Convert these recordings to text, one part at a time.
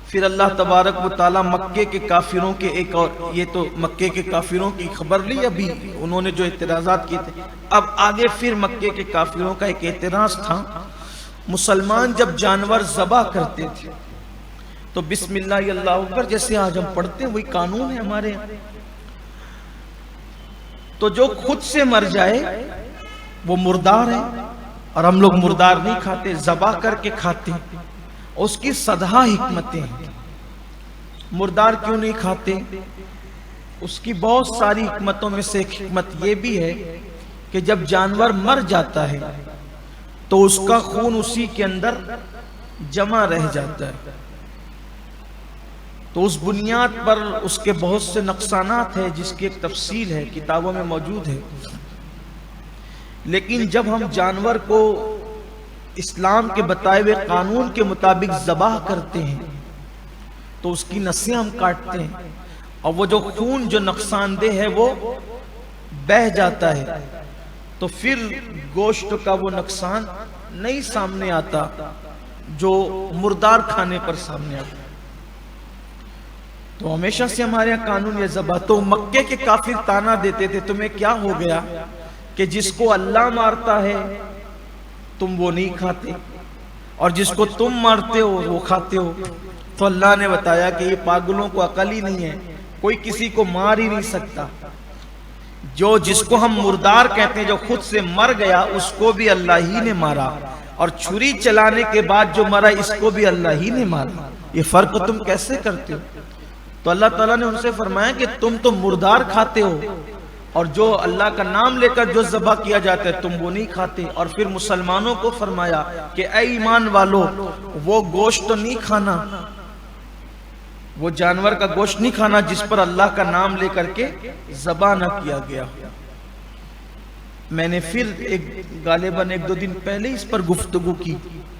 پھر اللہ تبارک و تعالیٰ مکے کے کافروں کے ایک اور، یہ تو مکے کے کافروں کی خبر لی ابھی انہوں نے جو اعتراضات کیے تھے، اب آگے پھر مکے کے کافروں کا ایک اعتراض تھا۔ مسلمان جب جانور ذبح کرتے تھے تو بسم اللہ اللہ اکبر جیسے آج ہم پڑھتے ہیں وہی قانون ہے ہمارے یہاں، تو جو خود سے مر جائے وہ مردار ہے، اور ہم لوگ مردار نہیں کھاتے، ذبح کر کے کھاتے ہیں۔ اس کی صدہا حکمتیں ہیں۔ مردار کیوں نہیں کھاتے؟ اس کی بہت ساری حکمتوں میں سے ایک حکمت یہ بھی ہے کہ جب جانور مر جاتا ہے تو اس کا خون اسی کے اندر جمع رہ جاتا ہے، تو اس بنیاد پر اس کے بہت سے نقصانات ہیں جس کی ایک تفصیل ہے، کتابوں میں موجود ہے۔ لیکن جب ہم جانور کو اسلام کے بتائے ہوئے قانون کے مطابق ذبح کرتے ہیں تو اس کی نسیں ہم کاٹتے ہیں، اور وہ جو خون جو نقصان دہ ہے وہ بہہ جاتا ہے، تو پھر گوشت کا وہ نقصان نہیں سامنے آتا جو مردار کھانے پر سامنے آتا۔ تو ہمیشہ سے ہمارے یہاں قانون یہ ذبح، تو مکے کے کافر تانا دیتے تھے تمہیں کیا ہو گیا کہ جس کو اللہ مارتا ہے تم وہ نہیں کھاتے، اور جس کو تم مارتے ہو وہ کھاتے ہو۔ تو اللہ نے بتایا کہ یہ پاگلوں کو عقل ہی نہیں ہے، کوئی کسی کو مار ہی نہیں سکتا۔ جو جس کو ہم مردار کہتے ہیں جو خود سے مر گیا اس کو بھی اللہ ہی نے مارا، اور چھری چلانے کے بعد جو مرا اس کو بھی اللہ ہی نے مارا۔ یہ فرق تم کیسے کرتے ہو؟ تو اللہ تعالیٰ نے ان سے فرمایا کہ تم تو مردار کھاتے ہو، اور جو اللہ کا نام لے کر جو ذبح کیا جاتا ہے تم وہ نہیں کھاتے۔ اور پھر مسلمانوں کو فرمایا کہ اے ایمان والو، وہ گوشت تو نہیں کھانا، وہ جانور کا گوشت نہیں کھانا جس پر اللہ کا نام لے کر کے ذبح نہ کیا گیا۔ میں نے پھر غالباً 1-2 دن پہلے اس پر گفتگو کی،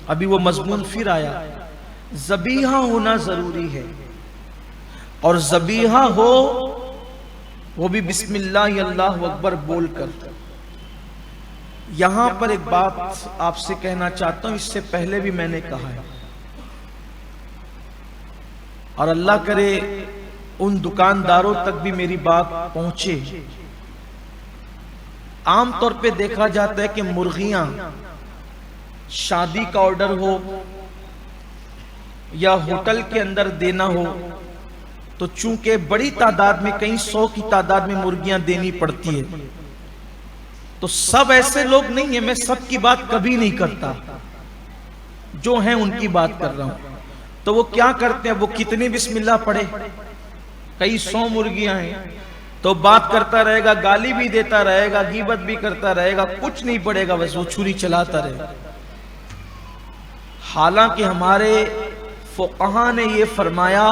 ابھی وہ مضمون پھر آیا۔ ذبیحہ ہونا ضروری ہے، اور ذبیحہ ہو وہ بھی بسم اللہ اللہ اکبر بول کر۔ یہاں پر ایک بات آپ سے کہنا چاہتا ہوں، اس سے پہلے بھی میں نے کہا ہے، اور اللہ کرے ان دکانداروں تک بھی میری بات پہنچے۔ عام طور پہ دیکھا جاتا ہے کہ مرغیاں شادی کا آرڈر ہو یا ہوٹل کے اندر دینا ہو تو چونکہ بڑی تعداد میں کئی 100 کی تعداد میں مرغیاں دینی پڑتی ہے، تو سب ایسے لوگ نہیں ہیں، میں سب کی بات کبھی نہیں کرتا، جو ہیں ان کی بات کر رہا ہوں۔ تو وہ کیا کرتے ہیں، وہ کتنی بسم اللہ پڑھے، کئی 100 مرغیاں ہیں تو بات کرتا رہے گا، گالی بھی دیتا رہے گا، غیبت بھی کرتا رہے گا، کچھ نہیں پڑے گا، بس وہ چھری چلاتا رہے گا۔ حالانکہ ہمارے فقہاء نے یہ فرمایا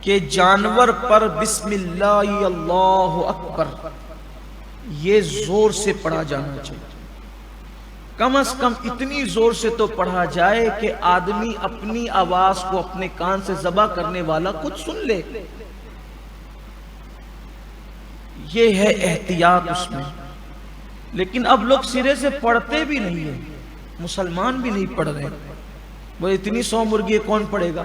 کہ جانور پر بسم اللہ اللہ اکبر یہ زور سے پڑھا جانا چاہیے، کم از کم اتنی زور سے تو پڑھا جائے کہ آدمی اپنی آواز کو اپنے کان سے ذبح کرنے والا کچھ سن لے۔ یہ ہے احتیاط اس میں، لیکن اب لوگ سرے سے پڑھتے بھی نہیں ہیں، مسلمان بھی نہیں پڑھ رہے۔ وہ اتنی 100 مرغی کون پڑھے گا؟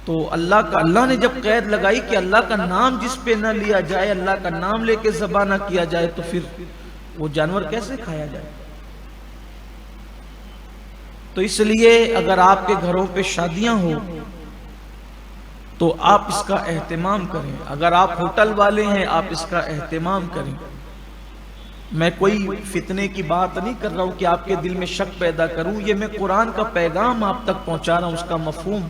تو اللہ نے جب قید لگائی کہ اللہ کا نام جس پہ نہ لیا جائے، اللہ کا نام لے کے ذبح نہ کیا جائے، تو پھر وہ جانور کیسے کھایا جائے؟ تو اس لیے اگر آپ کے گھروں پہ شادیاں ہوں تو آپ اس کا اہتمام کریں، اگر آپ ہوٹل والے ہیں آپ اس کا اہتمام کریں۔ میں کوئی فتنے کی بات نہیں کر رہا ہوں کہ آپ کے دل میں شک پیدا کروں، یہ میں قرآن کا پیغام آپ تک پہنچا رہا ہوں، اس کا مفہوم۔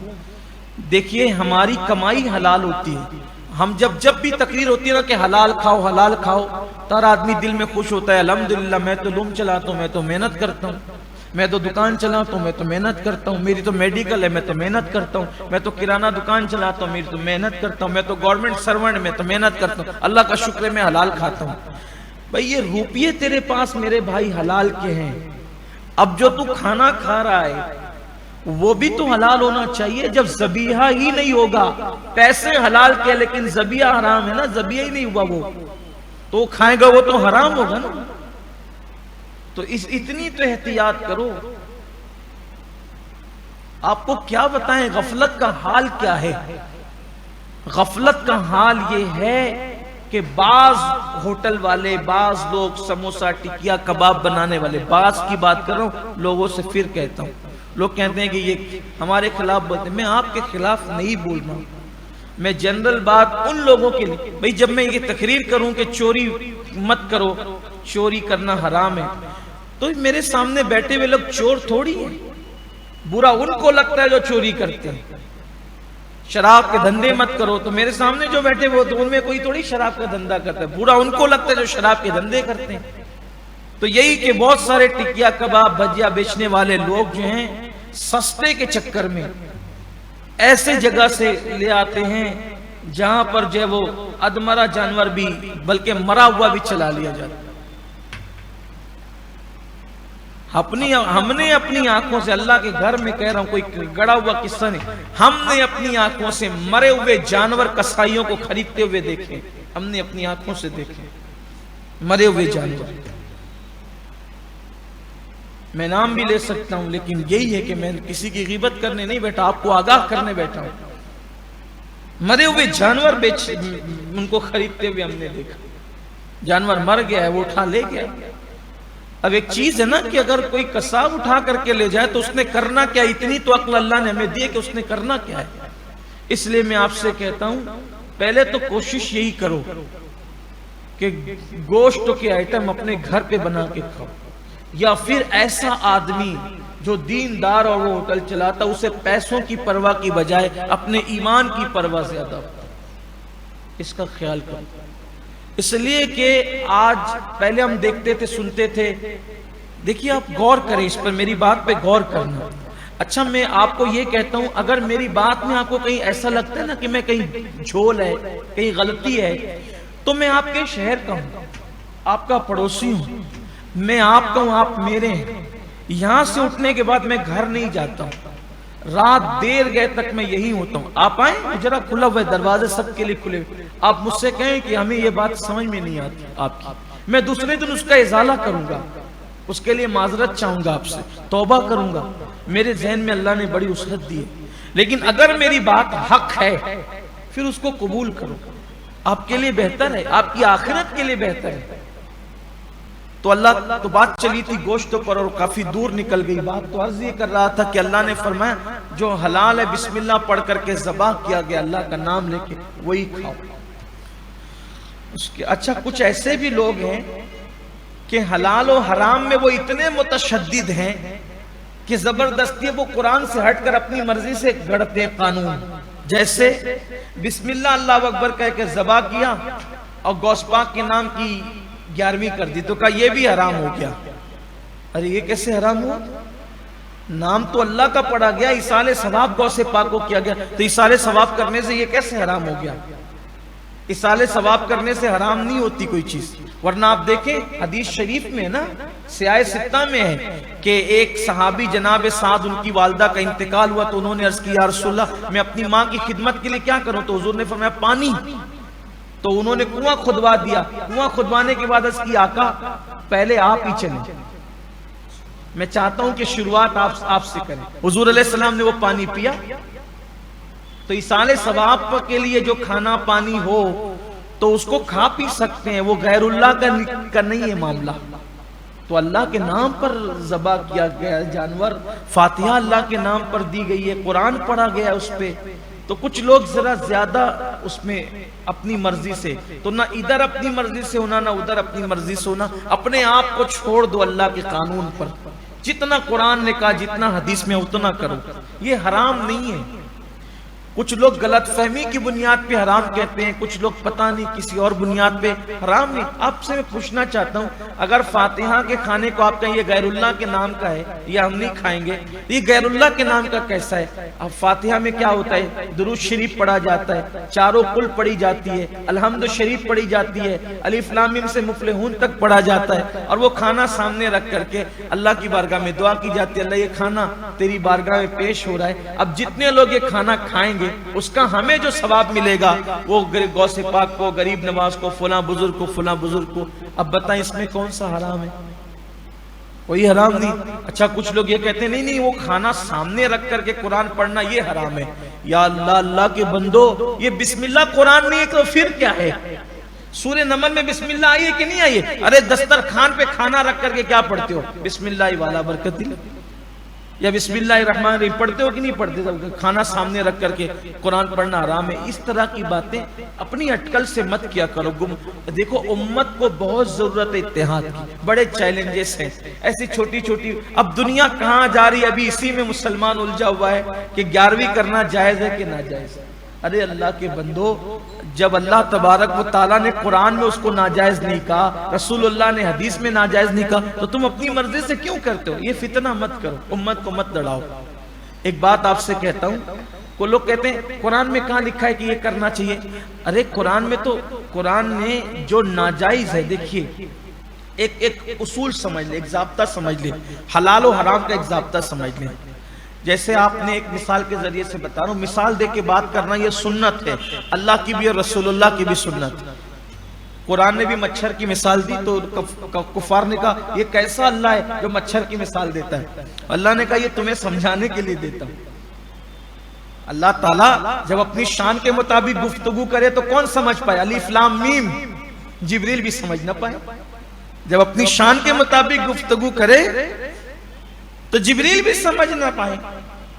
دیکھیے ہماری کمائی حلال ہوتی ہے، ہم جب بھی تقریر ہوتی ہے نا کہ حلال کھاؤ حلال کھاؤ، تو ہر آدمی دل میں خوش ہوتا ہے، الحمدللہ میں تو لوم چلاتا ہوں، میں تو محنت کرتا ہوں، میں تو دکان چلاتا ہوں، میں تو محنت کرتا ہوں، میری تو میڈیکل ہے میں تو محنت کرتا ہوں، میں تو کرانہ دکان چلاتا ہوں، میری تو محنت کرتا ہوں، میں تو گورنمنٹ سرونٹ میں تو محنت کرتا ہوں، اللہ کا شکر ہے میں حلال کھاتا ہوں۔ بھئی یہ روپیے تیرے پاس میرے بھائی حلال کے ہیں، اب جو تو کھانا کھا رہا ہے وہ بھی تو حلال ہونا چاہیے۔ جب ذبیحہ ہی نہیں ہوگا، پیسے حلال کے لیکن ذبیحہ حرام ہے نا، ذبیحہ ہی نہیں ہوا وہ تو کھائے گا، وہ تو حرام ہوگا نا۔ تو اتنی تو احتیاط کرو۔ آپ کو کیا بتائیں غفلت کا حال کیا ہے؟ غفلت کا حال یہ ہے کہ بعض ہوٹل والے، بعض لوگ سموسہ ٹکیا کباب بنانے والے، بعض کی بات کر رہا ہوں، لوگوں سے پھر کہتا ہوں، لوگ کہتے ہیں کہ یہ ہمارے خلاف بولتے ہیں، میں آپ کے خلاف نہیں بول رہا ہوں، میں جنرل بات ان لوگوں کے لیے، بھئی جب میں یہ تقریر کروں کہ چوری مت کرو، چوری کرنا حرام ہے، تو میرے سامنے بیٹھے ہوئے لوگ چور تھوڑی ہیں، برا ان کو لگتا ہے جو چوری کرتے ہیں۔ شراب کے دھندے مت کرو، تو میرے سامنے جو بیٹھے ہوئے تو ان میں کوئی تھوڑی شراب کا دھندا کرتا ہے، برا ان کو لگتا ہے جو شراب کے دھندے کرتے ہیں۔ تو یہی کہ بہت سارے ٹکیا کباب بھجیا بیچنے والے لوگ جو ہیں سستے کے چکر میں ایسے جگہ سے لے آتے ہیں جہاں پر جو ہے وہ ادمرا جانور بھی بلکہ مرا ہوا بھی چلا لیا جاتا ہے۔ ہم نے اپنی آنکھوں سے، اللہ کے گھر میں کہہ رہا ہوں، کوئی گڑا ہوا قصہ نہیں، ہم نے اپنی آنکھوں سے مرے ہوئے جانور کسائیوں کو خریدتے ہوئے دیکھے، ہم نے اپنی آنکھوں سے دیکھے مرے ہوئے جانور۔ میں نام بھی لے سکتا ہوں، لیکن یہی ہے کہ میں کسی کی غیبت کرنے نہیں بیٹھا، آپ کو آگاہ کرنے بیٹھا ہوں۔ مرے ہوئے جانور ان کو خریدتے ہوئے ہم نے دیکھا، جانور مر گیا ہے وہ اٹھا لے گیا۔ اب ایک چیز ہے نا کہ اگر کوئی قصاب اٹھا کر کے لے جائے تو اس نے کرنا کیا، اتنی تو عقل اللہ نے ہمیں دی کہ اس نے کرنا کیا ہے۔ اس لیے میں آپ سے کہتا ہوں، پہلے تو کوشش یہی کرو کہ گوشت کے آئٹم اپنے گھر پہ بنا کے کھاؤ، یا پھر ایسا آدمی جو دیندار اور وہ ہوٹل چلاتا اسے پیسوں کی پرواہ کی بجائے اپنے ایمان کی پرواہ زیادہ ہوتا، اس کا خیال کرو۔ اس لیے کہ آج پہلے ہم دیکھتے تھے، سنتے تھے، دیکھیے آپ غور کریں اس پر، میری بات پہ غور کرنا۔ اچھا میں آپ کو یہ کہتا ہوں، اگر میری بات میں آپ کو کہیں ایسا لگتا ہے نا کہ میں کہیں جھول ہے، کہیں غلطی ہے، تو میں آپ کے شہر کا ہوں، آپ کا پڑوسی ہوں، میں آپ کا ہوں، آپ میرے ہیں۔ یہاں سے اٹھنے کے بعد میں گھر نہیں جاتا ہوں، رات دیر گئے تک میں یہی ہوتا ہوں۔ آپ آئیں، ذرا کھلا ہوا ہے، دروازے سب کے لیے کھلے ہوئے، آپ مجھ سے کہیں کہ ہمیں یہ بات سمجھ میں نہیں آتی آپ کی، میں دوسرے دن اس کا ازالہ کروں گا، اس کے لیے معذرت چاہوں گا، آپ سے توبہ کروں گا، میرے ذہن میں اللہ نے بڑی وسعت دی ہے۔ لیکن اگر میری بات حق ہے پھر اس کو قبول کرو، آپ کے لیے بہتر ہے، آپ کی آخرت کے لیے بہتر ہے۔ تو اللہ تو بات چلی تھی گوشت پر اور کافی دور نکل گئی بات، تو عرض یہ کر رہا تھا کہ اللہ نے فرمایا جو حلال ہے بسم اللہ پڑھ کر کے ذبح کیا گیا اللہ کا نام لے کے وہی کھاؤ۔ اچھا کچھ ایسے بھی لوگ ہیں کہ حلال و حرام میں وہ اتنے متشدد ہیں کہ زبردستی وہ قرآن سے ہٹ کر اپنی مرضی سے گڑتے قانون، جیسے بسم اللہ اللہ اکبر کہہ کے ذبح کیا اور غوث پاک کے نام کی 11ویں کر دی، تو کہا یہ بھی حرام ہو گیا۔ ارے یہ کیسے حرام ہوا؟ نام تو اللہ کا پڑھا گیا، ایصال ثواب غوث پاک کو کیا گیا، تو ایصال ثواب کرنے سے یہ کیسے حرام ہو گیا؟ ایصال ثواب کرنے سے حرام نہیں ہوتی کوئی چیز، ورنہ آپ دیکھیں حدیث شریف میں نا سیاہ ستہ میں ہے کہ ایک صحابی جناب سعد ان کی والدہ کا انتقال ہوا تو انہوں نے عرض کی یا رسول اللہ میں اپنی ماں کی خدمت کے لیے کیا کروں، تو حضور نے فرمایا پانی، تو انہوں نے کنواں کھدوا دیا، کنواں کھدوانے کے بعد اس کی آقا پہلے آپ ہی چلیں، میں چاہتا ہوں کہ شروعات آپ سے کریں۔ حضور علیہ السلام نے وہ پانی پیا، تو ایصال ثواب کے لیے جو کھانا پانی ہو تو اس کو کھا پی سکتے ہیں، وہ غیر اللہ کا نہیں ہے معاملہ، تو اللہ کے نام پر ذبح کیا گیا جانور، فاتحہ اللہ کے نام پر دی گئی ہے، قرآن پڑھا گیا اس پہ، تو کچھ لوگ ذرا زیادہ اس میں اپنی مرضی سے، تو نہ ادھر اپنی مرضی سے ہونا نہ ادھر اپنی مرضی سے ہونا، اپنے آپ کو چھوڑ دو اللہ کے قانون پر، جتنا قرآن نے کہا جتنا حدیث میں اتنا کرو، یہ حرام نہیں ہے۔ کچھ لوگ غلط فہمی کی بنیاد پہ حرام کہتے ہیں، کچھ لوگ پتہ نہیں کسی اور بنیاد پہ حرام نہیں۔ آپ سے میں پوچھنا چاہتا ہوں اگر فاتحہ کے کھانے کو آپ کہیں یہ غیر اللہ کے نام کا ہے یا ہم نہیں کھائیں گے، یہ غیر اللہ کے نام کا کیسا ہے؟ اب فاتحہ میں کیا ہوتا ہے؟ درود شریف پڑھا جاتا ہے، چاروں کل پڑھی جاتی ہے، الحمد شریف پڑھی جاتی ہے، الف لام میم سے مفلحون تک پڑھا جاتا ہے، اور وہ کھانا سامنے رکھ کر کے اللہ کی بارگاہ میں دعا کی جاتی ہے اللہ یہ کھانا تیری بارگاہ میں پیش ہو رہا ہے۔ اب جتنے لوگ یہ کھانا کھائیں گے اس کا ہمیں جو ثواب ملے گا وہ غوث پاک کو، غریب نواز کو، فلاں بزرگ کو، فلاں بزرگ کو۔ اب بتائیں اس میں کون سا حرام ہے؟ کوئی حرام نہیں۔ اچھا کچھ لوگ یہ کہتے ہیں نہیں وہ کھانا سامنے رکھ کر کے قرآن پڑھنا یہ حرام ہے۔ یا اللہ، اللہ کے بندو، یہ بسم اللہ قرآن نہیں ہے تو پھر کیا ہے؟ سورہ نمل میں بسم اللہ آئی ہے کہ نہیں آئی ہے؟ ارے دسترخوان پہ کھانا رکھ کر کے کیا پڑھتے ہو؟ بسم اللہ والا برکت دل، یا بسم اللہ الرحمن الرحیم پڑھتے ہو کہ نہیں پڑھتے؟ کھانا سامنے رکھ کر کے قرآن پڑھنا حرام ہے۔ اس طرح کی باتیں اپنی اٹکل سے مت کیا کرو۔ دیکھو امت کو بہت ضرورت ہے اتحاد کی، بڑے چیلنجز ہیں ایسی چھوٹی چھوٹی۔ اب دنیا کہاں جا رہی ہے؟ ابھی اسی میں مسلمان الجھا ہوا ہے کہ 11ویں کرنا جائز ہے کہ ناجائز ہے۔ ارے اللہ کے بندو، جب اللہ تبارک و تعالیٰ نے قرآن میں اس کو ناجائز نہیں کہا، رسول اللہ نے حدیث میں ناجائز نہیں کہا، تو تم اپنی مرضی سے کیوں کرتے ہو؟ یہ فتنہ مت کرو، امت کو مت لڑاؤ۔ ایک بات آپ سے کہتا ہوں، کو لوگ کہتے ہیں قرآن میں کہاں لکھا ہے کہ یہ کرنا چاہیے؟ ارے قرآن میں تو، قرآن نے جو ناجائز ہے، دیکھیے ایک اصول سمجھ لیں، ایک ضابطہ سمجھ لیں، حلال و حرام کا ایک ضابطہ سمجھ لیں۔ جیسے آپ نے ایک مثال کے ذریعے سے بتا رہا ہوں، مثال دے کے بات کرنا یہ سنت ہے، اللہ کی بھی اور رسول اللہ کی بھی سنت۔ قرآن نے بھی مچھر کی مثال دی تو کفار نے کہا یہ کیسا اللہ ہے جو مچھر کی مثال دیتا ہے؟ اللہ نے کہا یہ تمہیں سمجھانے کے لیے دیتا ہوں۔ اللہ تعالیٰ جب اپنی شان کے مطابق گفتگو کرے تو کون سمجھ پائے؟ الف لام میم، جبریل بھی سمجھ نہ پائے۔ جب اپنی شان کے مطابق گفتگو کرے تو جبریل بھی سمجھ نہ پائے۔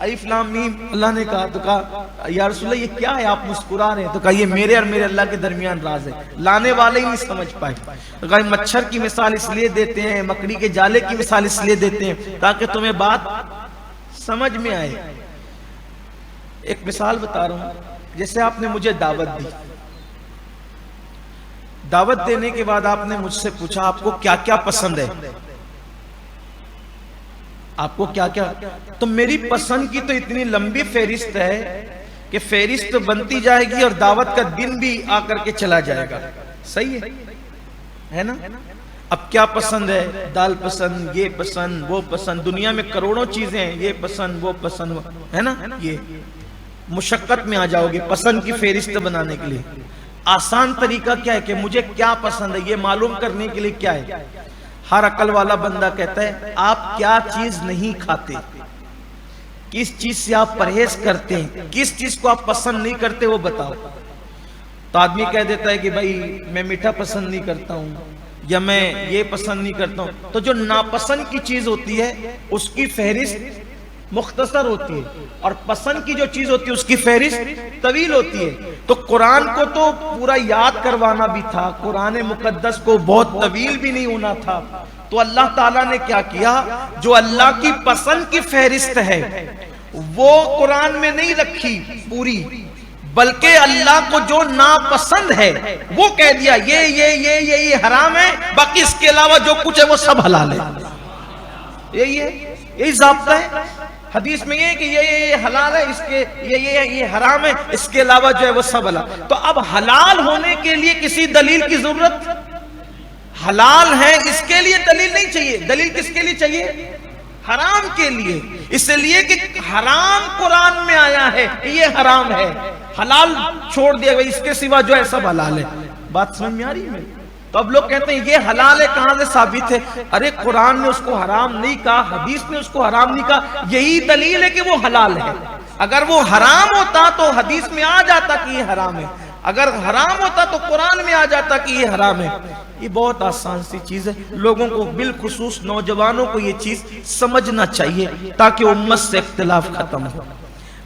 الف لام میم اللہ نے کہا، تو کہا یا رسول اللہ یہ کیا ہے؟ آپ مسکرا رہے ہیں۔ تو کہا یہ میرے اور میرے اللہ کے درمیان راز ہے، لانے والے ہی نہیں سمجھ پائے۔ تو کہا مچھر کی مثال اس لیے دیتے ہیں، مکڑی کے جالے کی مثال اس لیے دیتے ہیں تاکہ تمہیں بات سمجھ میں آئے۔ ایک مثال بتا رہا ہوں، جیسے آپ نے مجھے دعوت دی، دعوت دینے کے بعد آپ نے مجھ سے پوچھا آپ کو کیا کیا پسند ہے، آپ کو کیا کیا، تو میری پسند کی تو اتنی لمبی فہرست ہے کہ فہرست بنتی جائے گی اور دعوت کا دن بھی آ کر کے چلا جائے گا۔ صحیح ہے نا؟ اب کیا پسند ہے؟ دال پسند، یہ پسند، وہ پسند، دنیا میں کروڑوں چیزیں ہیں، یہ پسند، وہ پسند، ہے نا؟ یہ مشقت میں آ جاؤ گے پسند کی فہرست بنانے کے لیے۔ آسان طریقہ کیا ہے کہ مجھے کیا پسند ہے یہ معلوم کرنے کے لیے کیا ہے؟ ہر عقل والا بندہ کہتا ہے آپ کیا چیز نہیں کھاتے، کس چیز سے آپ پرہیز کرتے ہیں، کس چیز کو آپ پسند نہیں کرتے وہ بتاؤ۔ تو آدمی کہہ دیتا ہے کہ بھائی میں میٹھا پسند نہیں کرتا ہوں، یا میں یہ پسند نہیں کرتا ہوں۔ تو جو ناپسند کی چیز ہوتی ہے اس کی فہرست مختصر ہوتی ہے، اور پسند کی جو چیز ہوتی ہے اس کی فہرست طویل ہوتی ہے۔ تو قرآن کو تو پورا یاد کروانا بھی تھا، قرآن مقدس کو بہت طویل بھی نہیں ہونا تھا، تو اللہ تعالیٰ نے کیا کیا؟ جو اللہ کی پسند کی فہرست ہے وہ قرآن میں نہیں رکھی پوری، بلکہ اللہ کو جو ناپسند ہے وہ کہہ دیا یہ حرام ہے، باقی اس کے علاوہ جو کچھ ہے وہ سب حلال ہے۔ یہی ضابطہ ہے حدیث میں، یہ کہ یہ حلال ہے، اس کے یہ حرام ہے، اس کے علاوہ جو ہے وہ سب حلال۔ تو اب حلال ہونے کے لیے کسی دلیل کی ضرورت؟ حلال ہے اس کے لیے دلیل نہیں چاہیے۔ دلیل کس کے لیے چاہیے؟ حرام کے لیے، اس لیے کہ حرام قرآن میں آیا ہے کہ یہ حرام ہے، حلال چھوڑ دیا گیا، اس کے سوا جو ہے سب حلال ہے۔ بات سمجھ میں آ رہی ہے؟ تو اب لوگ کہتے ہیں یہ حلال ہے، کہاں سے ثابت ہے؟ ارے قرآن نے اس کو حرام نہیں کہا، حدیث نے اس کو حرام نہیں کہا، یہی دلیل ہے کہ وہ حلال ہے۔ اگر وہ حرام ہوتا تو حدیث میں آ جاتا کہ یہ حرام ہے، اگر حرام ہوتا تو قرآن میں آ جاتا کہ یہ حرام ہے۔ یہ بہت آسان سی چیز ہے، لوگوں کو بالخصوص نوجوانوں کو یہ چیز سمجھنا چاہیے تاکہ امت سے اختلاف ختم ہو۔